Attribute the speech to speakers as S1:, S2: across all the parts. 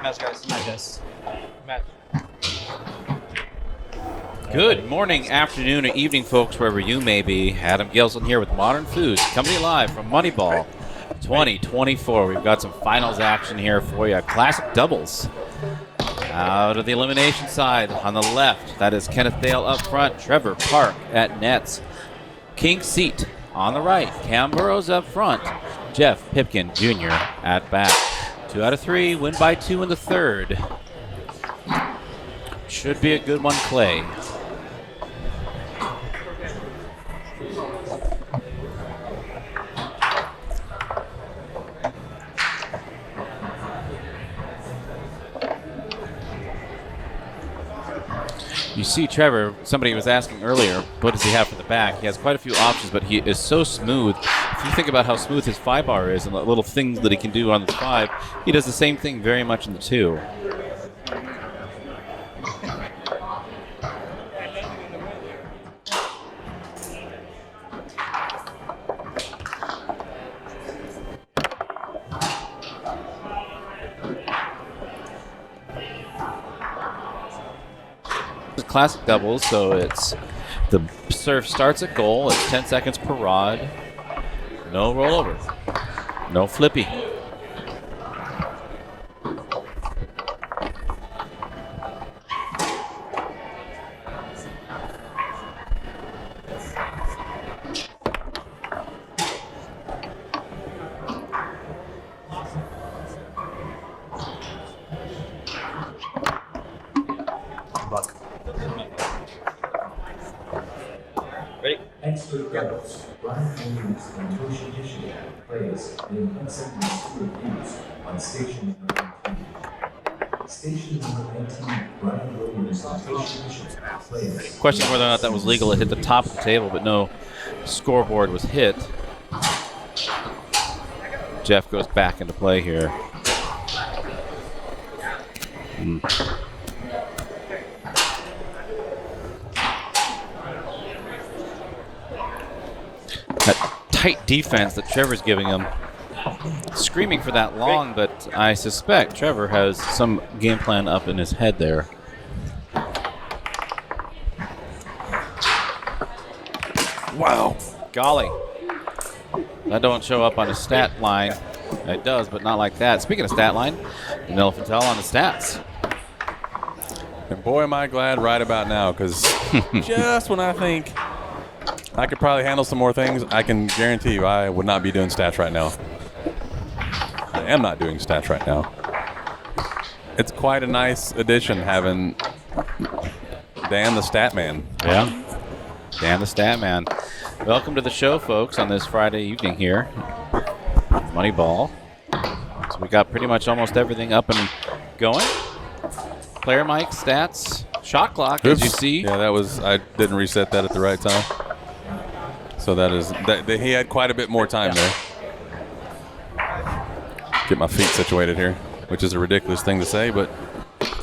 S1: Match, guys.
S2: Match, guys.
S1: Match.
S3: Good morning, afternoon, or evening, folks, wherever you may be. Adam Gilson here with Modern Foods, coming to you live from Moneyball 2024. We've got some finals action here for you. Classic doubles. Out of the elimination side, on the left, that is Kenneth Dale up front, Trevor Park at nets. King seat on the right, Cam Burrows up front, Jeff Pipkin Jr. at back. 2 out of 3, win by 2 in the third. Should be a good one, Clay. You see Trevor, somebody was asking earlier, what does he have for the back? He has quite a few options, but he is so smooth. If you think about how smooth his 5 bar is and the little things that he can do on the 5, he does the same thing very much in the 2. Classic doubles, so it's the serve starts at goal. It's 10 seconds per rod. No rollover. No flippy.
S4: Expert Burrows, Brian Williams and Toshi Ishii plays in consecutive school games on station number 19. Station number 19, Brian Williams and Toshi Ishii plays.
S3: Question whether or not that was legal. It hit the top of the table, but no scoreboard was hit. Jeff goes back into play here. That tight defense that Trevor's giving him. Screaming for that long, but I suspect Trevor has some game plan up in his head there. Wow. Golly. That don't show up on his stat line. It does, but not like that. Speaking of stat line, Vanilla Fattel on the stats.
S5: And boy, am I glad right about now, because just when I think I could probably handle some more things, I can guarantee you I would not be doing stats right now. I am not doing stats right now. It's quite a nice addition having Dan the Stat Man.
S3: Yeah. Dan the Stat Man. Welcome to the show, folks, on this Friday evening here. Moneyball. So we got pretty much almost everything up and going. Player mic, stats, shot clock, as you see.
S5: Yeah, that was, I didn't reset that at the right time. So that is, he had quite a bit more time there. Get my feet situated here, which is a ridiculous thing to say, but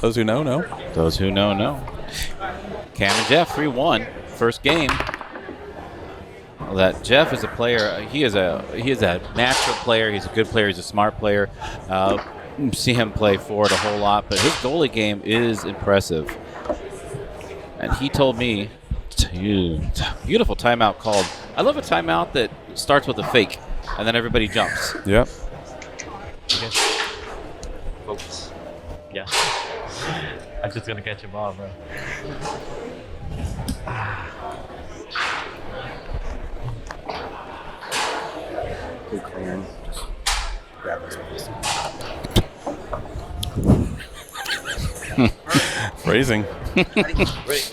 S5: those who know, know.
S3: Those who know, know. Cam and Jeff, 3-1, first game. Well, that Jeff is a player. He is a natural player. He's a good player. He's a smart player. See him play forward a whole lot, but his goalie game is impressive. And he told me, beautiful timeout called. I love a timeout that starts with a fake, and then everybody jumps.
S5: Yep.
S2: Okay. Focus. Yeah. I'm just gonna catch your ball, bro.
S6: Good clearing. Just grab this
S5: Phrasing. Did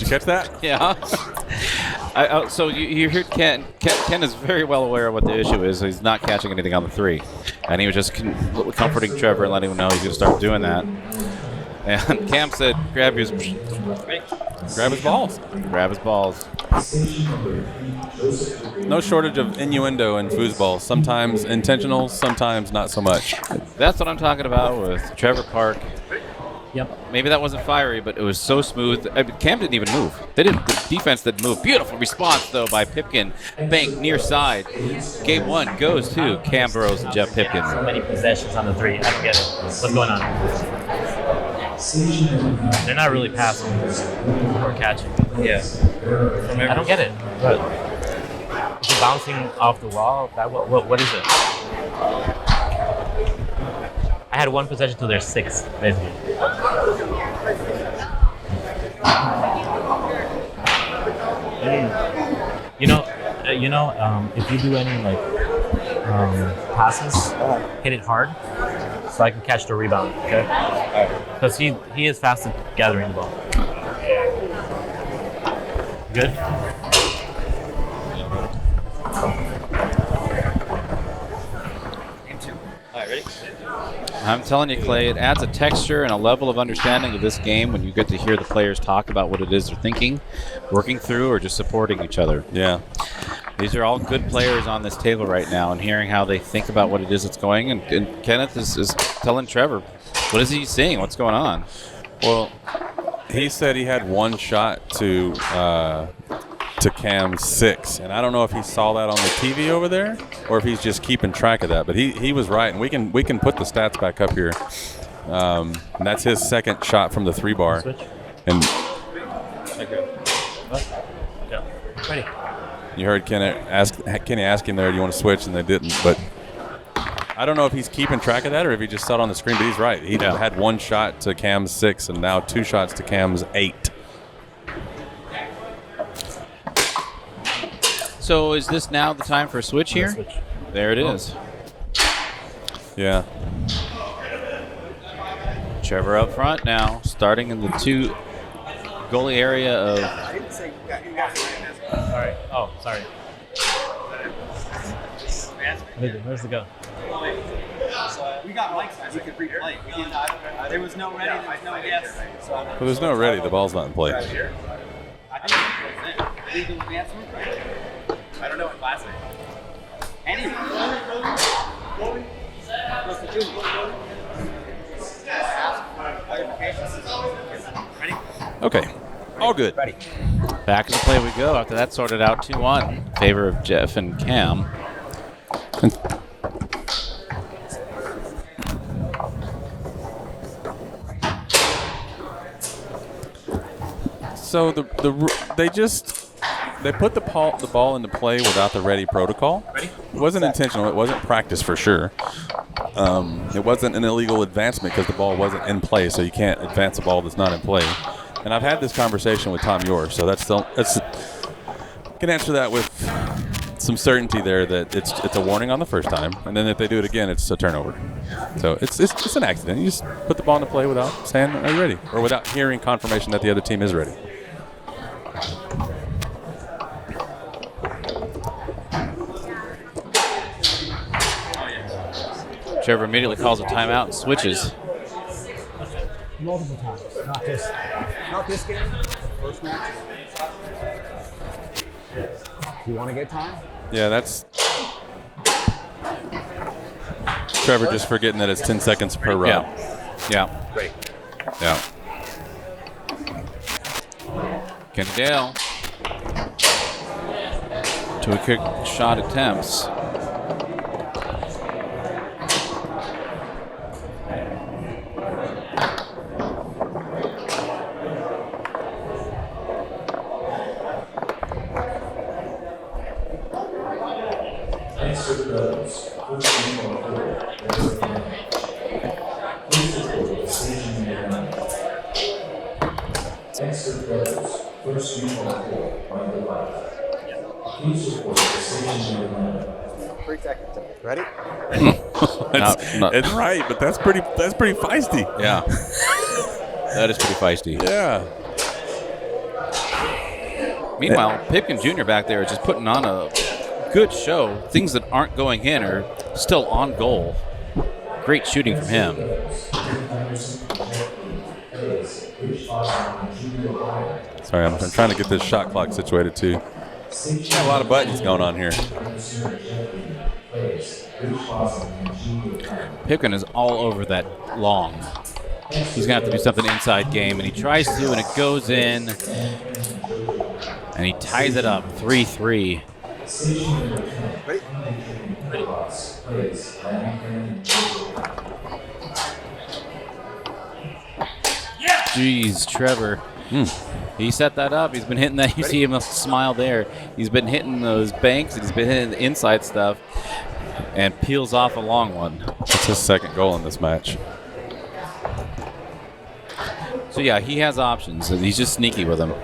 S5: you catch that?
S3: Yeah. So you heard Ken. Ken is very well aware of what the issue is. He's not catching anything on the 3. And he was just comforting Trevor and letting him know he's going to start doing that. And Cam said, grab his balls. Grab his balls.
S5: No shortage of innuendo in foosball. Sometimes intentional, sometimes not so much.
S3: That's what I'm talking about with Trevor Park.
S2: Yep.
S3: Maybe that wasn't fiery, but it was so smooth. I mean, Cam didn't even move. The defense didn't move. Beautiful response, though, by Pipkin. Bank near side. Game 1 goes to Cam Burrows and Jeff Pipkin.
S2: So many possessions on the 3. I don't get it. What's going on? They're not really passing or catching.
S3: Yeah.
S2: I don't get it. But is it bouncing off the wall? What is it? I had one possession till there's 6, basically. If you do any like passes, hit it hard, so I can catch the rebound. Okay. Because he is fast at gathering the ball. Good.
S6: Game 2.
S2: All right, ready?
S3: I'm telling you, Clay, it adds a texture and a level of understanding of this game when you get to hear the players talk about what it is they're thinking, working through, or just supporting each other.
S5: Yeah.
S3: These are all good players on this table right now, and hearing how they think about what it is that's going. And Kenneth is telling Trevor, what is he seeing? What's going on?
S5: Well, he said he had one shot to Cam's 6, and I don't know if he saw that on the TV over there or if he's just keeping track of that. But he was right, and we can put the stats back up here. And that's his second shot from the 3-bar.
S2: Switch.
S5: And
S2: Yeah. Ready.
S5: you heard Kenny ask him there, do you want to switch? And they didn't. But I don't know if he's keeping track of that or if he just saw it on the screen. But he's right. He had one shot to Cam's 6 and now 2 shots to Cam's 8.
S3: So is this now the time for a switch here?
S2: Switch.
S3: There it is.
S5: Yeah.
S3: Trevor up front now, starting in the 2 goalie area of.
S6: I didn't say you guys
S2: Sorry. Oh, sorry. Where's the go?
S6: We got mics so we could replay. We didn't, there was no ready, there was no yes. So
S5: Well, there's no ready. The ball's not in play.
S6: I think it was it. Legal advancement? I don't know what class it is. Anyway. What's the junior? Ready?
S5: Okay. All good.
S6: Ready.
S3: Back in the play we go. After that sorted out 2-1 in favor of Jeff and Cam.
S5: So they put the ball into play without the ready protocol.
S6: Ready?
S5: It wasn't intentional. It wasn't practice for sure. It wasn't an illegal advancement because the ball wasn't in play, so you can't advance a ball that's not in play. And I've had this conversation with Tom York, so that's can answer that with some certainty there that it's a warning on the first time, and then if they do it again, it's a turnover. So it's an accident. You just put the ball into play without saying, "Are you ready?" or without hearing confirmation that the other team is ready.
S3: Trevor immediately calls a timeout and switches.
S1: Multiple times. Not this game. First match. Do you want to get time?
S5: Yeah, that's Trevor just forgetting that it's 10 seconds per round.
S3: Yeah.
S6: Great.
S3: Yeah. Kenny Dale. 2 quick shot attempts.
S4: Extra Burrows, first team on court, Burrows and please report the station number 9. Extra Burrows, first team on court, on the left. Please report the station number 9.
S6: 3 seconds. Ready?
S5: It's right, but that's pretty feisty.
S3: Yeah. That is pretty feisty.
S5: Yeah.
S3: Meanwhile, Pipkin Jr. back there is just putting on a good show. Things that aren't going in are still on goal. Great shooting from him.
S5: Sorry, I'm trying to get this shot clock situated too. Got a lot of buttons going on here.
S3: Pipkin is all over that long. He's going to have to do something inside game, and he tries to, and it goes in. And he ties it up, 3-3.
S6: Ready?
S3: Jeez, Trevor. He set that up. He's been hitting that. You see him smile there. He's been hitting those banks, and he's been hitting the inside stuff, and peels off a long one.
S5: That's his second goal in this match.
S3: So yeah, he has options. He's just sneaky with them.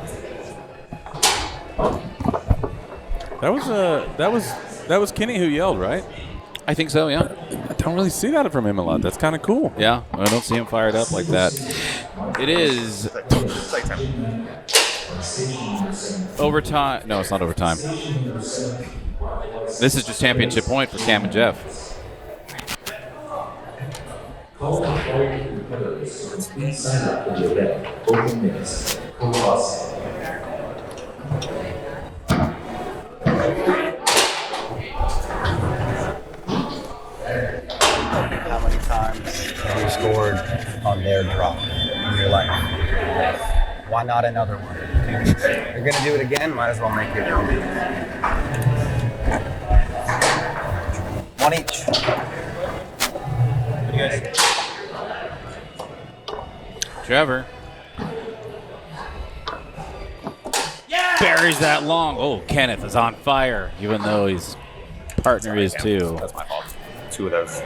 S5: That was Kenny who yelled, right?
S3: I think so. Yeah.
S5: I don't really see that from him a lot. That's kind of cool.
S3: Yeah. I don't see him fired up like that. It is overtime. No, it's not overtime. This is just championship point for Cam and Jeff.
S4: Call the following competitors. Please sign up for the event. Open minutes. Cross.
S1: How many times have you scored on their drop in your life? Why not another one? If you're gonna do it again, might as well make it. One each. What do you guys?
S3: Trevor. Buries that long. Oh, Kenneth is on fire, even though his partner is too.
S6: That's my fault. 2 of those.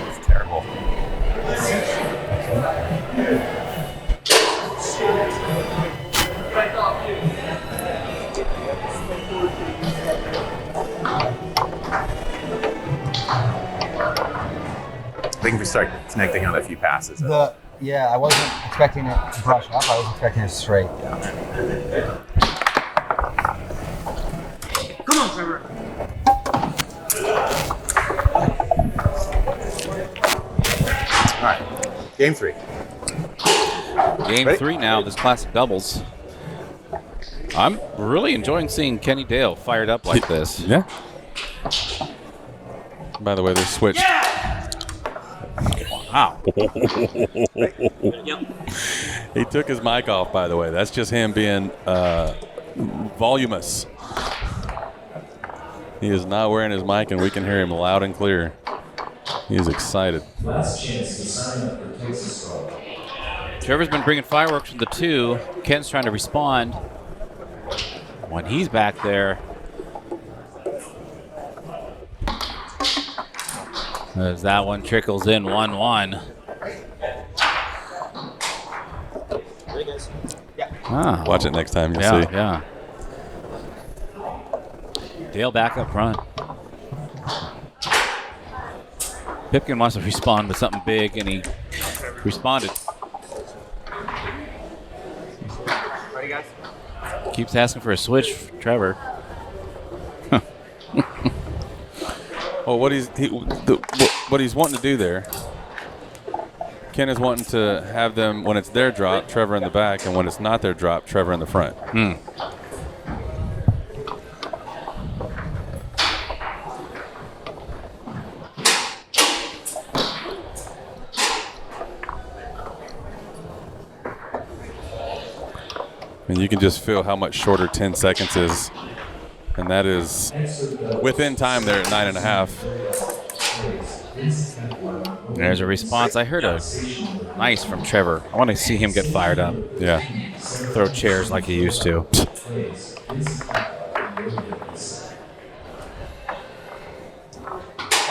S6: It's terrible. I think if we start connecting on a few passes.
S1: Yeah, I wasn't expecting it to brush up. I was expecting it straight.
S6: Come on, Trevor.
S1: All right, game 3.
S3: Game
S1: Ready?
S3: 3 now, this classic doubles. I'm really enjoying seeing Kenny Dale fired up like this.
S5: Yeah. By the way, they switched.
S3: Wow.
S5: He took his mic off, by the way. That's just him being voluminous. He is not wearing his mic, and we can hear him loud and clear. He is excited.
S4: Last chance to sign up for Texas Roll.
S3: Trevor's been bringing fireworks from the 2. Ken's trying to respond. When he's back there. As that one trickles in 1-1. Ah,
S5: Watch it next time, you'll
S3: yeah,
S5: see.
S3: yeah. Dale back up front. Pipkin wants to respond with something big, and he responded.
S6: Ready, guys?
S3: Keeps asking for a switch, Trevor.
S5: Well, what he's wanting to do there, Ken is wanting to have them, when it's their drop, Trevor in the back, and when it's not their drop, Trevor in the front. And you can just feel how much shorter 10 seconds is. And that is within time there at 9.5.
S3: There's a response. I heard a nice from Trevor. I want to see him get fired up.
S5: Yeah.
S3: Throw chairs like he used to.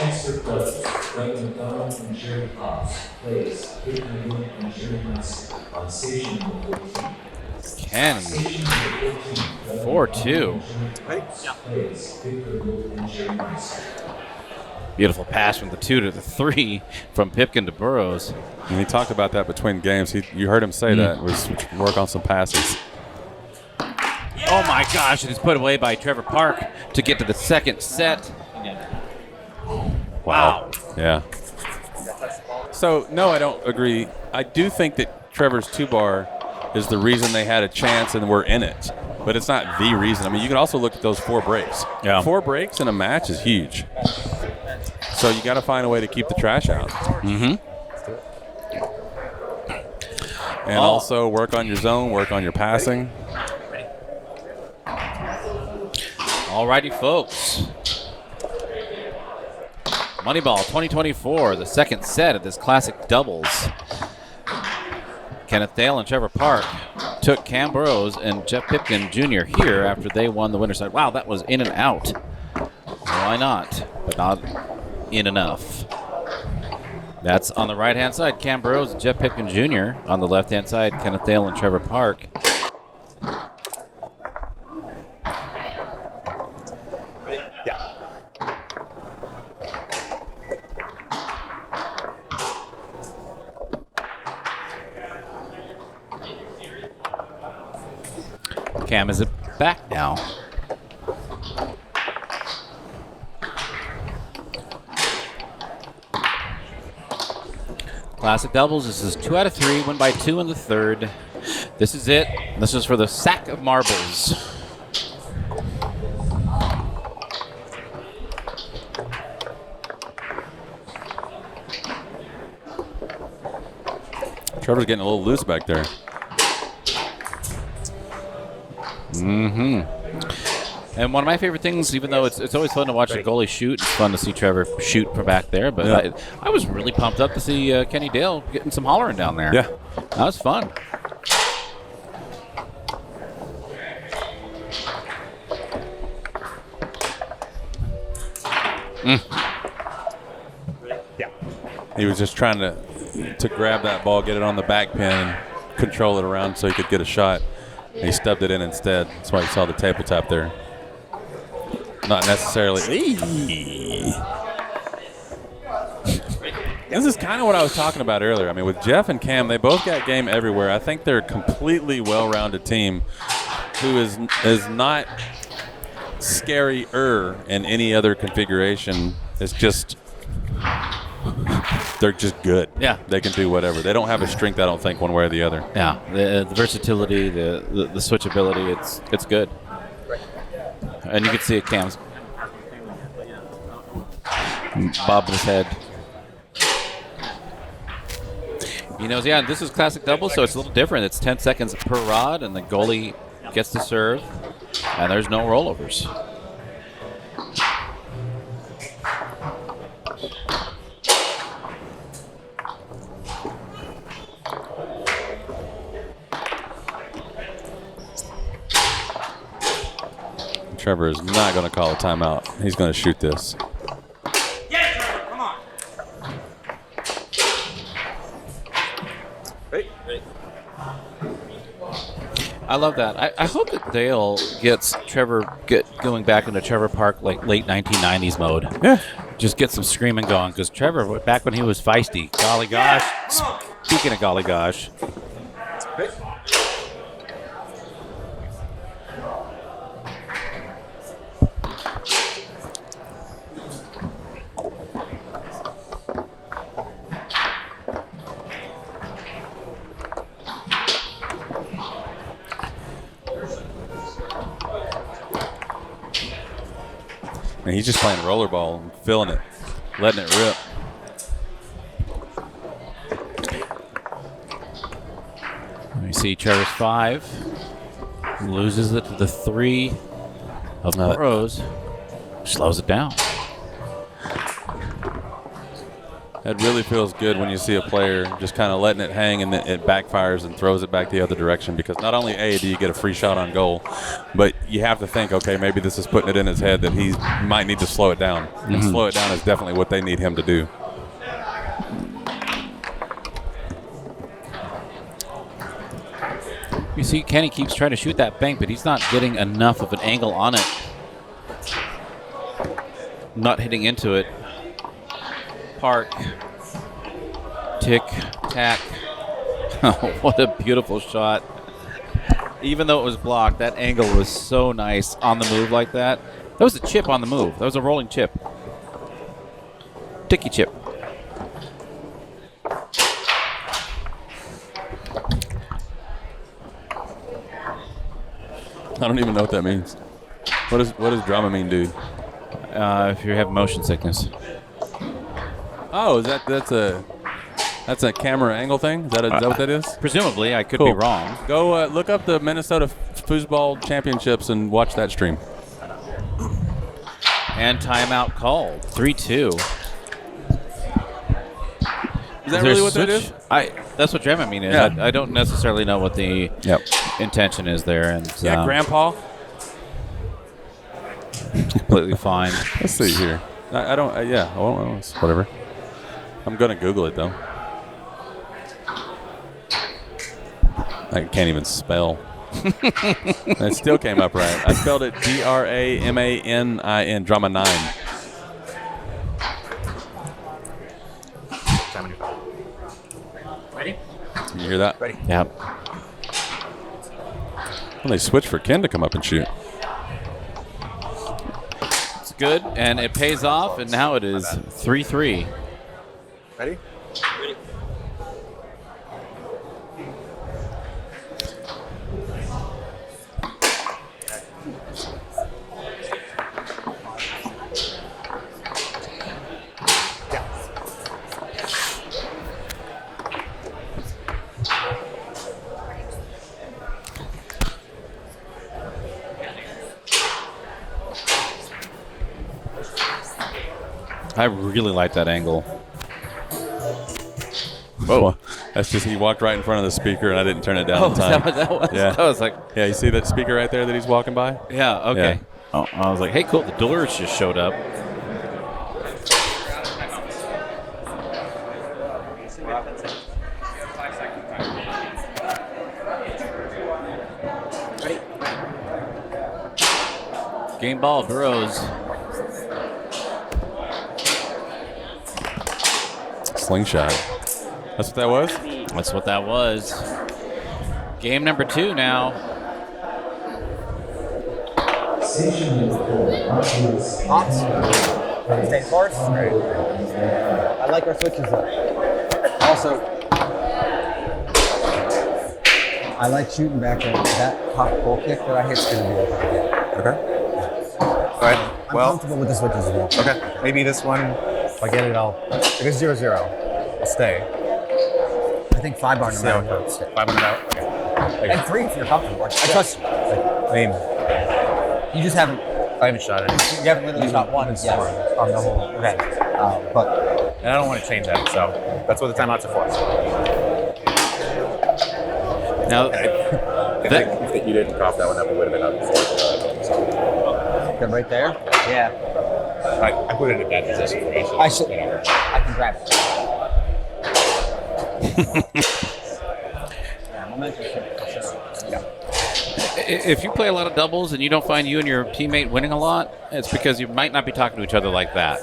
S4: Extra players, Greg McDonald and Jerry Potts, plays Pipkin and Jerry Master on station number 14.
S3: Ken, 4-2.
S4: Plays Pipkin and Jerry Master.
S3: Beautiful pass from the 2 to the 3 from Pipkin to Burrows.
S5: And he talked about that between games. You heard him say that. Was work on some passes.
S3: Oh my gosh, it is put away by Trevor Park to get to the second set. Wow.
S5: Yeah. So, no, I don't agree. I do think that Trevor's 2-bar is the reason they had a chance and were in it. But it's not the reason. I mean, you can also look at those 4 breaks.
S3: Yeah.
S5: 4 breaks in a match is huge. So you got to find a way to keep the trash out.
S3: Mm-hmm.
S5: And also work on your zone, work on your passing.
S3: Alrighty, folks. Moneyball 2024, the second set of this classic doubles. Kenneth Dale and Trevor Park took Cam Burrows and Jeff Pipkin Jr. here after they won the winner's side. Wow, that was in and out. Why not? But not in enough. That's on the right-hand side, Cam Burrows and Jeff Pipkin Jr. On the left-hand side, Kenneth Dale and Trevor Park. Cam is back now. Classic doubles. This is 2 out of 3. Win by 2 in the third. This is it. This is for the sack of marbles.
S5: Trevor's getting a little loose back there.
S3: And one of my favorite things, even though it's always fun to watch a goalie shoot, it's fun to see Trevor shoot from back there. But
S5: yeah.
S3: I was really pumped up to see Kenny Dale getting some hollering down there.
S5: Yeah.
S3: That was fun.
S1: Yeah.
S5: He was just trying to grab that ball, get it on the back pin, and control it around so he could get a shot. He stubbed it in instead. That's why you saw the table tap there. Not necessarily. This is kind of what I was talking about earlier. I mean, with Jeff and Cam, they both got game everywhere. I think they're a completely well-rounded team who is not scarier in any other configuration. It's just they're just good.
S3: Yeah.
S5: They can do whatever. They don't have a strength, I don't think, one way or the other.
S3: Yeah, the versatility, the switchability, it's good. And you can see it, Cam's bobbing his head. You know, yeah, this is classic double, so it's a little different. It's 10 seconds per rod, and the goalie gets to serve, and there's no rollovers.
S5: Trevor is not going to call a timeout. He's going to shoot this.
S6: Yeah, Trevor, come on.
S3: I love that. I hope that Dale gets Trevor going back into Trevor Park like late 1990s mode.
S5: Yeah.
S3: Just get some screaming going, because Trevor, back when he was feisty, golly gosh. Speaking of golly gosh.
S5: And he's just playing rollerball and feeling it, letting it rip.
S3: We see Trevor's 5. Loses it to the 3 of Burrows. Slows it down.
S5: It really feels good when you see a player just kind of letting it hang and it backfires and throws it back the other direction, because not only do you get a free shot on goal, but you have to think, okay, maybe this is putting it in his head that he might need to slow it down. And slow it down is definitely what they need him to do.
S3: You see Kenny keeps trying to shoot that bank, but he's not getting enough of an angle on it. Not hitting into it. Park. Tick, tack. Oh, what a beautiful shot. Even though it was blocked, that angle was so nice on the move like that. That was a chip on the move. That was a rolling chip. Ticky chip.
S5: I don't even know what that means. What does drama mean, dude?
S3: If you have motion sickness.
S5: Oh, that's a camera angle thing? Is that what that is?
S3: Presumably, I could
S5: Cool.
S3: be wrong.
S5: Go look up the Minnesota Foosball Championships and watch that stream.
S3: And timeout called. 3-2.
S5: Is that really what that is?
S3: That's what Dramamine is.
S5: Yeah.
S3: I don't necessarily know what the
S5: Yep.
S3: intention is there. And
S5: Yeah, Grandpa.
S3: completely fine.
S5: Let's see here. I don't. Whatever. I'm gonna Google it though. I can't even spell. It still came up right. I spelled it Dramanin. Drama 9.
S6: Ready?
S5: Can you hear that?
S6: Ready.
S3: Yep.
S5: Well, they switched for Ken to come up and shoot.
S3: It's good, and it pays off, and now it is 3-3.
S1: Ready?
S3: I really like that angle.
S5: Whoa. That's just he walked right in front of the speaker and I didn't turn it down in
S3: Is that
S5: time.
S3: what that was?
S5: Yeah.
S3: I was like,
S5: Yeah, you see that speaker right there that he's walking by?
S3: yeah, okay.
S5: Yeah.
S3: Oh, I was like, hey, cool, the doors just showed up. Game ball, Burrows.
S5: Slingshot. That's what that was?
S3: That's what that was. Game number 2 now.
S4: Station number 4, Marcus.
S1: Pops. Stay course. Great. I like our switches though. Also, I like shooting back there. That top pull kick that I hit's gonna be open again.
S7: Okay. All right.
S1: I'm
S7: Well,
S1: comfortable with the switches as well.
S7: okay. Maybe this one, if I get it, if it's 0-0, I'll stay.
S1: I think 5 bar no
S7: See how
S1: matter
S7: it
S1: what.
S7: goes. 500 out. Okay.
S1: And 3 if you're comfortable. I trust you.
S7: I mean,
S1: You just haven't.
S7: I haven't shot it.
S1: You haven't literally shot one yes, on the whole event. But
S7: And I don't want to change that, so that's what the timeouts are for.
S3: Now,
S7: If you didn't cough that one up, we would have been up before.
S1: good right there. Yeah.
S7: I put it in a bad position for you, so
S1: I should.
S7: whatever.
S1: I can grab it. Yeah, momentum shift for sure. Yeah.
S3: if you play a lot of doubles and you don't find you and your teammate winning a lot, it's because you might not be talking to each other like that.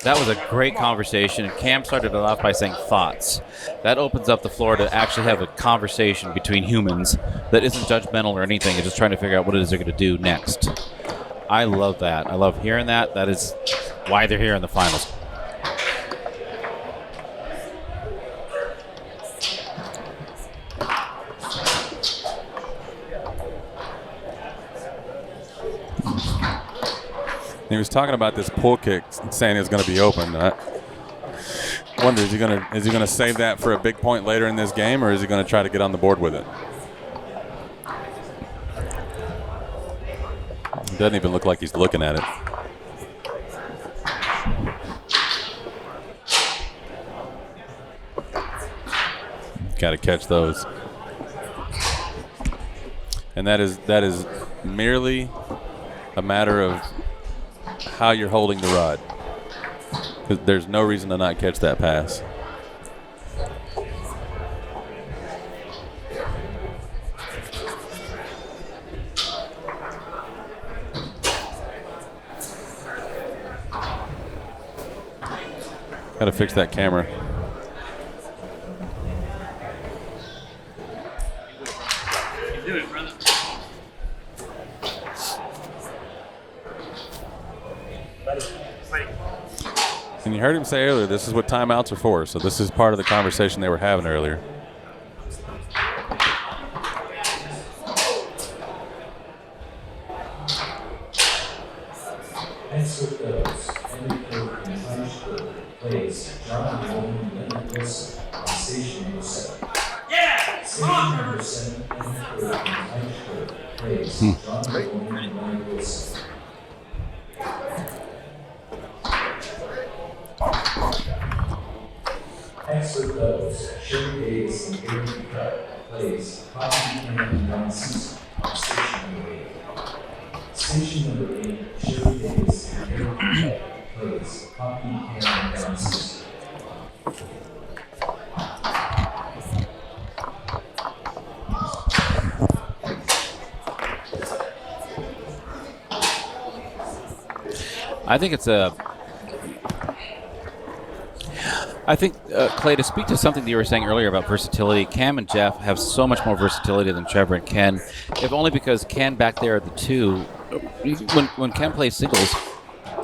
S3: That was a great conversation, and Cam started it off by saying thoughts. That opens up the floor to actually have a conversation between humans that isn't judgmental or anything, and just trying to figure out what it is they're going to do next. I love that. I love hearing that. That is why they're here in the finals.
S5: He was talking about this pull kick, saying it's going to be open. I wonder, is he going to save that for a big point later in this game, or is he going to try to get on the board with it? It doesn't even look like he's looking at it. Got to catch those. And that is merely a matter of how you're holding the rod. 'Cause there's no reason to not catch that pass. Got to fix that camera.
S6: Do it, brother.
S5: And you heard him say earlier, this is what timeouts are for. So this is part of the conversation they were having earlier.
S4: Next with those, Henry Cook and French plays John Bowman and Wilson on station number 7.
S6: Yeah!
S4: Station number 7, Henry Cook and French plays John Bowman and Wilson. Next with doubles, Sherry Davis and Aaron Cut plays Pipkin and Young Season on station number 8. Station number 8, Sherry Davis and Aaron Cut plays Pipkin and Young Season.
S3: I think it's a. I think, Clay, to speak to something that you were saying earlier about versatility, Cam and Jeff have so much more versatility than Trevor and Ken, if only because Ken back there at the 2, when Ken plays singles,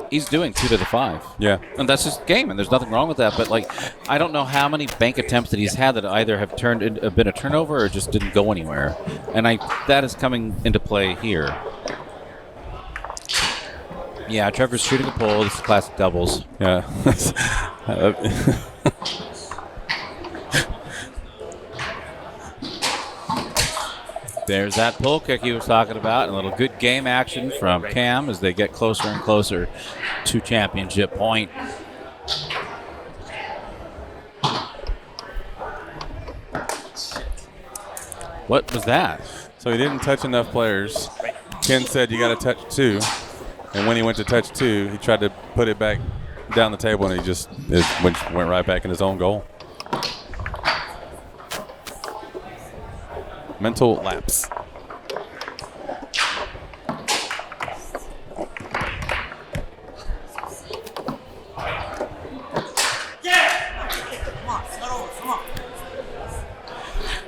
S3: he's doing 2 to the 5.
S5: Yeah.
S3: And that's just game, and there's nothing wrong with that. But, like, I don't know how many bank attempts that he's had that either have been a turnover or just didn't go anywhere. And that is coming into play here. Yeah, Trevor's shooting a pole. This is classic doubles.
S5: Yeah.
S3: There's that pole kick he was talking about, and a little good game action from Cam as they get closer and closer to championship point. What was that?
S5: So he didn't touch enough players. Ken said you got to touch 2. And when he went to touch 2, he tried to put it back down the table, and it went right back in his own goal. Mental lapse.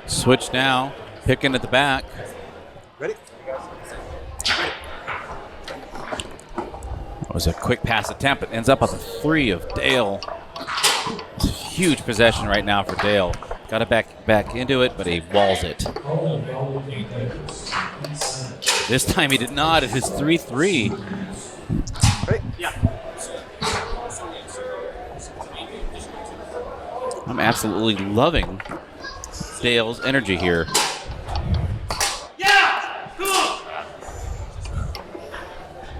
S3: Switch now. Pipkin at the back.
S1: Ready?
S3: It was a quick pass attempt. It ends up on the 3 of Dale. It's a huge possession right now for Dale. Got it back into it, but he walls it. This time he did not. It is 3-3.
S1: Ready? Yeah.
S3: I'm absolutely loving Dale's energy here.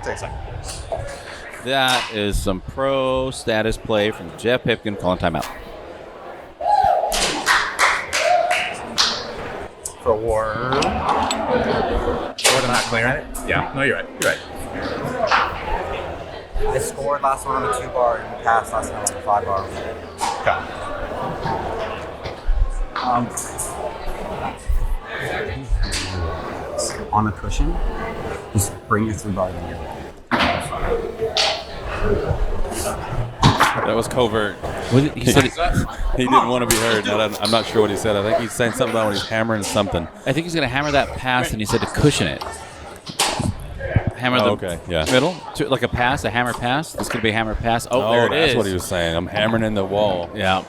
S1: Take a second.
S3: That is some pro status play from Jeff Pipkin calling timeout.
S1: For war. More than not clear it?
S7: Yeah. No, you're right. You're right.
S1: I scored last one on the 2 bar and passed last one on the 5 bar. On the cushion, just bring your 3 bar to the middle.
S5: That was covert.
S3: He said
S5: He didn't want to be heard. I'm not sure what he said. I think he's saying something about when he's hammering something.
S3: I think he's going to hammer that pass, and he said to cushion it. Hammer the middle, like a pass, a hammer pass. This could be a hammer pass. Oh, there it is.
S5: That's what he was saying. I'm hammering in the wall.
S3: Yeah.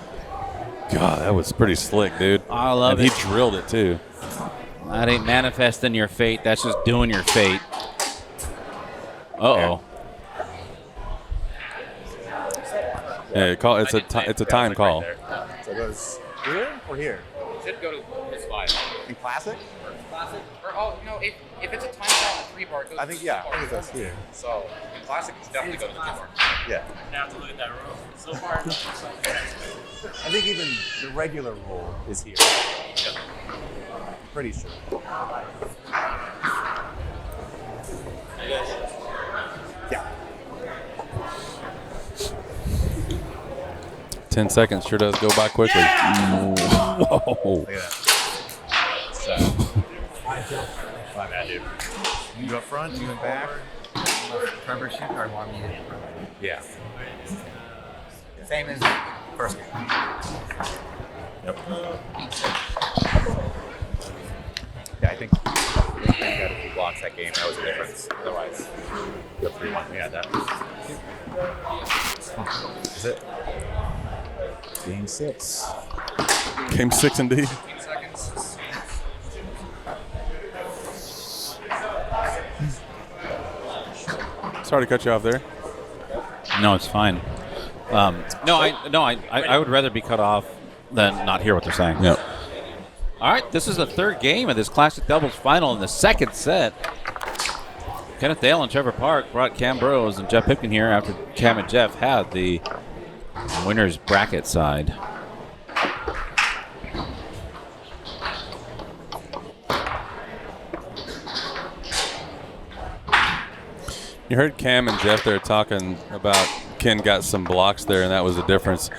S5: God, that was pretty slick, dude.
S3: I love it.
S5: And he drilled it, too.
S3: That ain't manifesting your fate. That's just doing your fate. Uh-oh.
S5: Yeah, it's a time call.
S1: So it goes here or here?
S6: It should go to this 5.
S1: In classic?
S6: Classic? Or, if it's a time call on 3 bar, it goes
S1: I think,
S6: to
S1: yeah,
S6: 2
S1: I think that's here.
S6: So, in classic, it's definitely go to the 2 bar.
S1: Yeah.
S8: Now have to look at that row. So far,
S1: I think even the regular roll is here.
S6: Yep.
S1: Pretty sure. Yeah.
S5: 10 seconds sure does go by quickly. Whoa.
S1: Look at that. So, my bad, dude. You up front, you in back. Trevor shoot or want me to?
S7: Yeah.
S1: Same as first game.
S7: Yep.
S1: Yeah, I think.
S7: If he blocks that game, that was the difference. Otherwise, you have 3-1. We had that.
S1: Is it? Game 6.
S5: Game 6 indeed.
S6: 15 seconds.
S5: Sorry to cut you off there.
S3: No, it's fine. I would rather be cut off than not hear what they're saying.
S5: Yep.
S3: All right, this is the 3rd game of this Classic Doubles final in the 2nd set. Kenneth Dale and Trevor Park brought Cam Burrows and Jeff Pipkin here after Cam and Jeff had the winner's bracket side.
S5: You heard Cam and Jeff there talking about Ken got some blocks there, and that was the difference.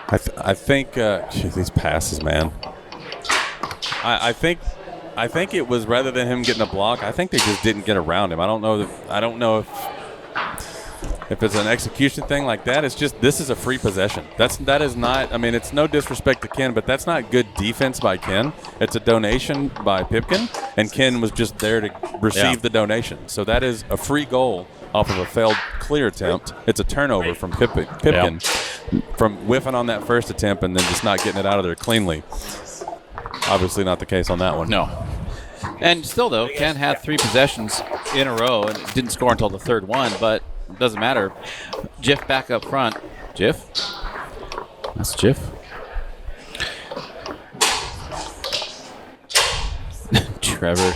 S5: I think geez, these passes, man. I think it was rather than him getting a block, I think they just didn't get around him. I don't know if it's an execution thing like that. It's just this is a free possession. That is not. I mean, it's no disrespect to Ken, but that's not good defense by Ken. It's a donation by Pipkin, and Ken was just there to receive the donation. So that is a free goal off of a failed clear attempt. It's a turnover from Pipkin from whiffing on that first attempt and then just not getting it out of there cleanly. Obviously not the case on that one.
S3: No. And still, though, Ken had 3 possessions in a row and didn't score until the third one, but it doesn't matter. Jiff back up front. Jiff? That's Jiff. Trevor.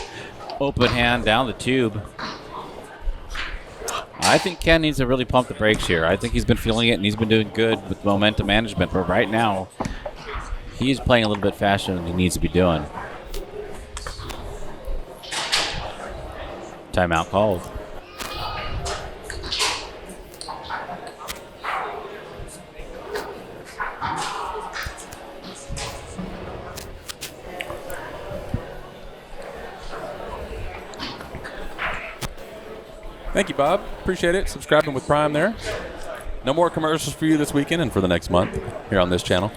S3: Open hand down the tube. I think Ken needs to really pump the brakes here. I think he's been feeling it, and he's been doing good with momentum management. But right now, he's playing a little bit faster than he needs to be doing. Timeout called.
S5: Thank you, Bob. Appreciate it. Subscribing with Prime there. No more commercials for you this weekend and for the next month here on this channel.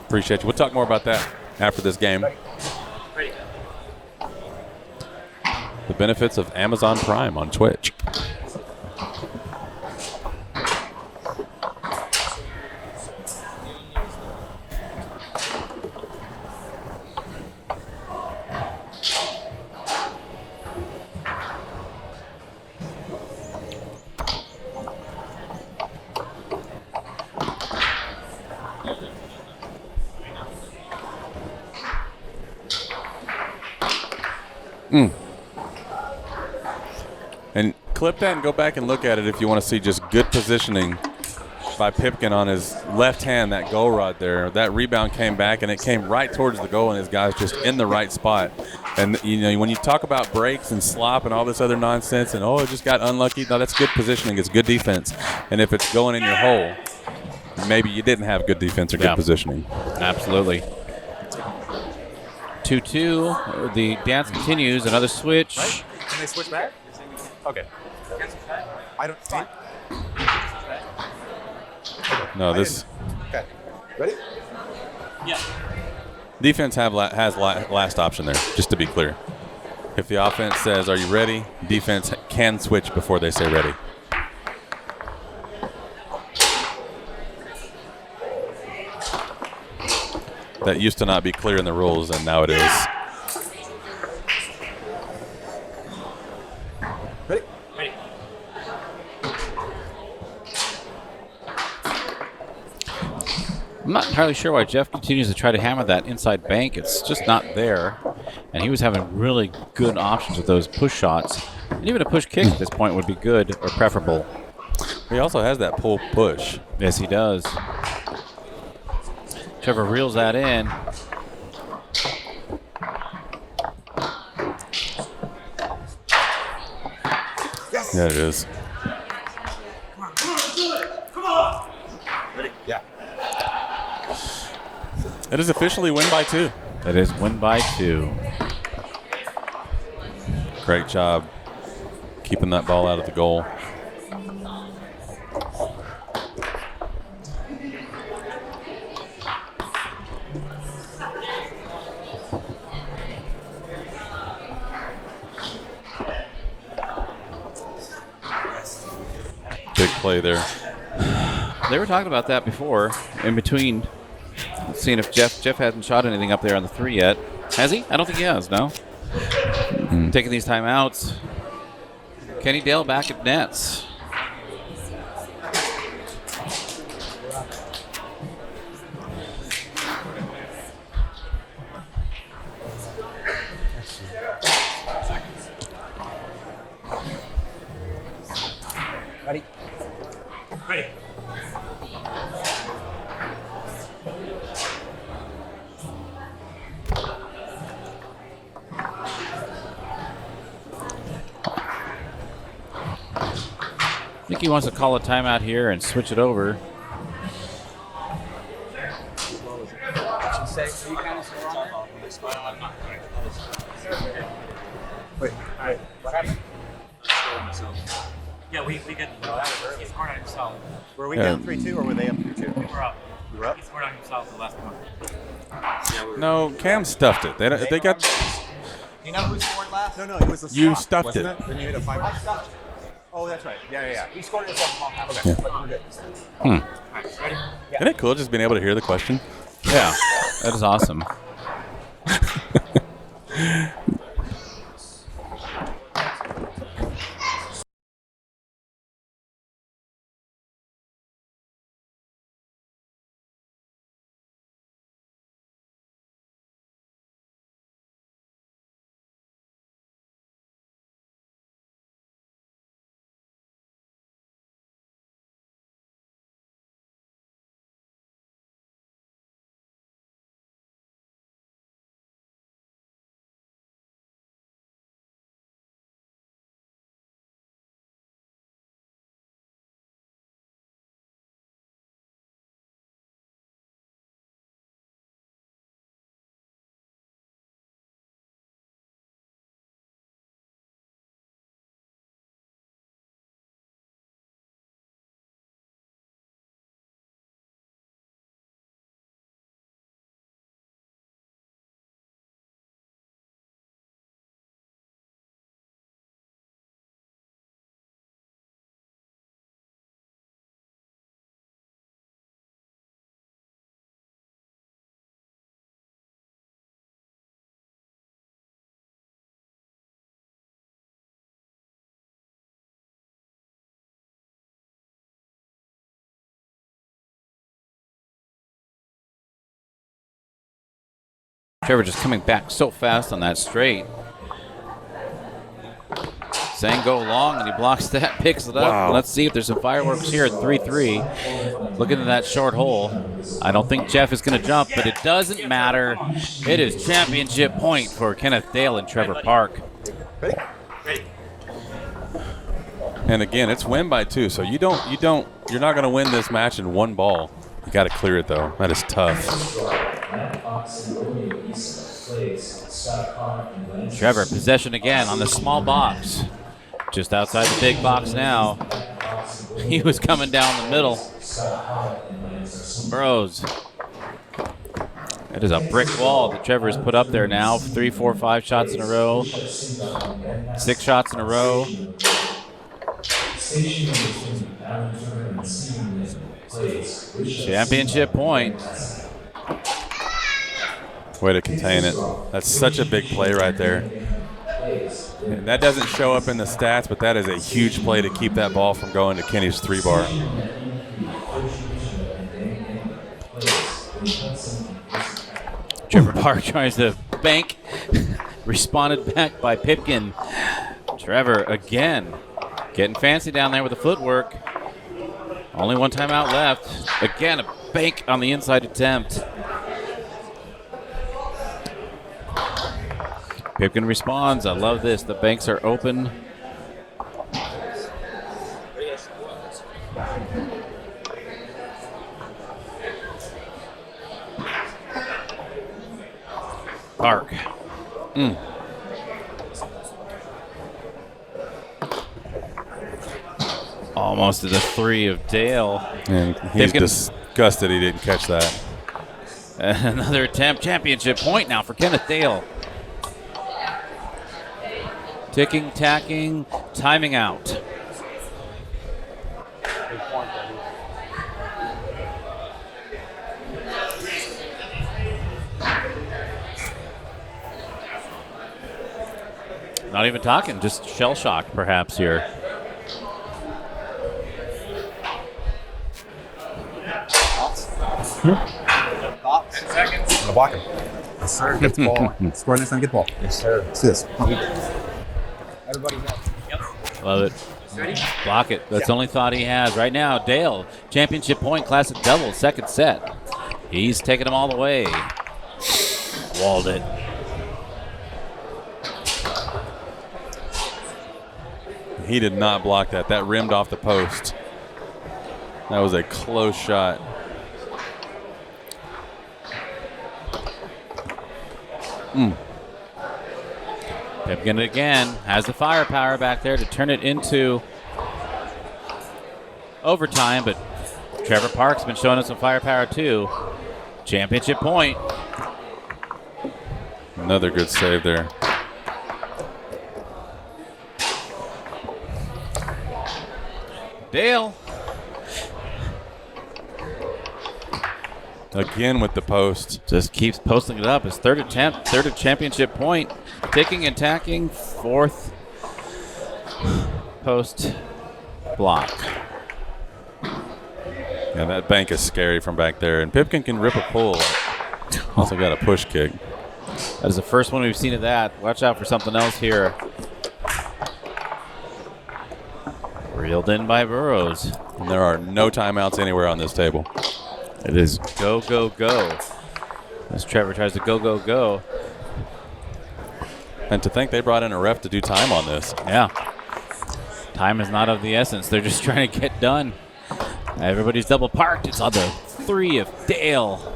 S5: Appreciate you. We'll talk more about that after this game. The benefits of Amazon Prime on Twitch. And clip that and go back and look at it if you want to see just good positioning by Pipkin on his left hand, that goal rod there. That rebound came back, and it came right towards the goal, and his guy's just in the right spot. And, you know, when you talk about breaks and slop and all this other nonsense and, it just got unlucky, no, that's good positioning. It's good defense. And if it's going in your hole, maybe you didn't have good defense or good positioning.
S3: Absolutely. 2-2. The dance continues. Another switch.
S1: Right? Can they switch back? Okay. I don't see.
S5: No, this
S1: Okay. Ready?
S6: Yeah.
S5: defense has last option there, just to be clear. If the offense says, are you ready? Defense can switch before they say ready. That used to not be clear in the rules, and now it is.
S1: Ready?
S6: Ready.
S3: I'm not entirely sure why Jeff continues to try to hammer that inside bank. It's just not there. And he was having really good options with those push shots. And even a push kick at this point would be good or preferable.
S5: He also has that pull push.
S3: Yes, he does. Trevor reels that in.
S5: Yeah, it is.
S1: Yeah.
S5: It is officially win by 2.
S3: It is win by 2.
S5: Great job keeping that ball out of the goal. Big play there.
S3: They were talking about that before, in between, seeing if Jeff hasn't shot anything up there on the 3 yet. Has he? I don't think he has, no. Taking these timeouts. Kenny Dale back at nets.
S1: Ready?
S6: Ready.
S3: think he wants to call a timeout here and switch it over.
S1: Wait, what happened?
S8: Yeah, we get he scored on himself.
S1: Were we
S5: Yeah.
S1: down 3-2 or were they up 3-2?
S8: We're up.
S1: You were up?
S8: He scored on himself the last one.
S5: No, Cam stuffed it. They got.
S1: You know who scored last? No, it was the
S5: You
S1: stop,
S5: stuffed
S1: wasn't
S5: it.
S1: Then you hit a 5. Oh, that's right. Yeah. He scored it himself. Okay,
S5: Yeah.
S1: but we're good.
S8: Ready?
S5: Isn't it cool just being able to hear the question?
S3: Yeah, that is awesome. Trevor just coming back so fast on that straight. Saying go long, and he blocks that, picks it up.
S5: Wow.
S3: Let's see if there's some fireworks here at 3-3. Looking at that short hole. I don't think Jeff is going to jump, but it doesn't matter. It is championship point for Kenneth Dale and Trevor Park.
S1: Ready?
S5: And again, it's win by 2, so you're not going to win this match in one ball. You got to clear it though. That is tough.
S3: Trevor, possession again on the small box. Just outside the big box now. He was coming down the middle. Burrows. It is a brick wall that Trevor has put up there now. 3, 4, 5 shots in a row. 6 shots in a row. Championship point.
S5: Way to contain it. That's such a big play right there. And that doesn't show up in the stats, but that is a huge play to keep that ball from going to Kenny's 3-bar.
S3: Trevor Park tries to bank. Responded back by Pipkin. Trevor again getting fancy down there with the footwork. Only one timeout left. Again, a bank on the inside attempt. Pipkin responds. I love this. The banks are open. Park. Almost to the 3 of Dale.
S5: And he's
S3: Pipkin.
S5: disgusted he didn't catch that.
S3: Another attempt. Championship point now for Kenneth Dale. Ticking, tacking, timing out. Not even talking, just shell shock perhaps here.
S1: Thoughts? 10 seconds. I'm gonna block him. Yes, sir. Gets the ball. Score next time, get the ball. Yes, sir. Let's do this. Everybody's up.
S3: Love it.
S8: Ready?
S3: Block it. That's the only thought he has. Right now, Dale, championship point, classic double, second set. He's taking them all the way. Walled it.
S5: He did not block that. That rimmed off the post. That was a close shot.
S3: Pipkin again has the firepower back there to turn it into overtime, but Trevor Park's been showing us some firepower too. Championship point.
S5: Another good save there.
S3: Dale.
S5: Again with the post.
S3: Just keeps posting it up. His third attempt, third championship point. Ticking and tacking, fourth post block.
S5: Yeah, that bank is scary from back there. And Pipkin can rip a pull. Also got a push kick.
S3: That is the first one we've seen of that. Watch out for something else here. Reeled in by Burrows.
S5: And there are no timeouts anywhere on this table.
S3: It is go, go, go. As Trevor tries to go, go, go.
S5: And to think they brought in a ref to do time on this.
S3: Yeah. Time is not of the essence. They're just trying to get done. Everybody's double parked. It's on the 3 of Dale.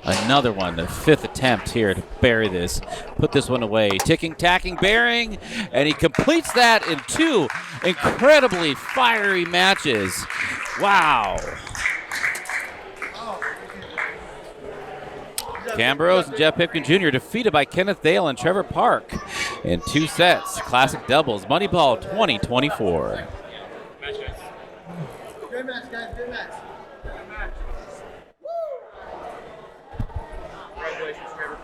S3: Another one, the 5th attempt here to bury this. Put this one away. Ticking, tacking, bearing. And he completes that in 2 incredibly fiery matches. Wow. Cam Burrows and Jeff Pipkin Jr. defeated by Kenneth Dale and Trevor Park in 2 sets. Classic doubles. Moneyball 2024.
S6: Good match, guys. Good match. Congratulations, Trevor.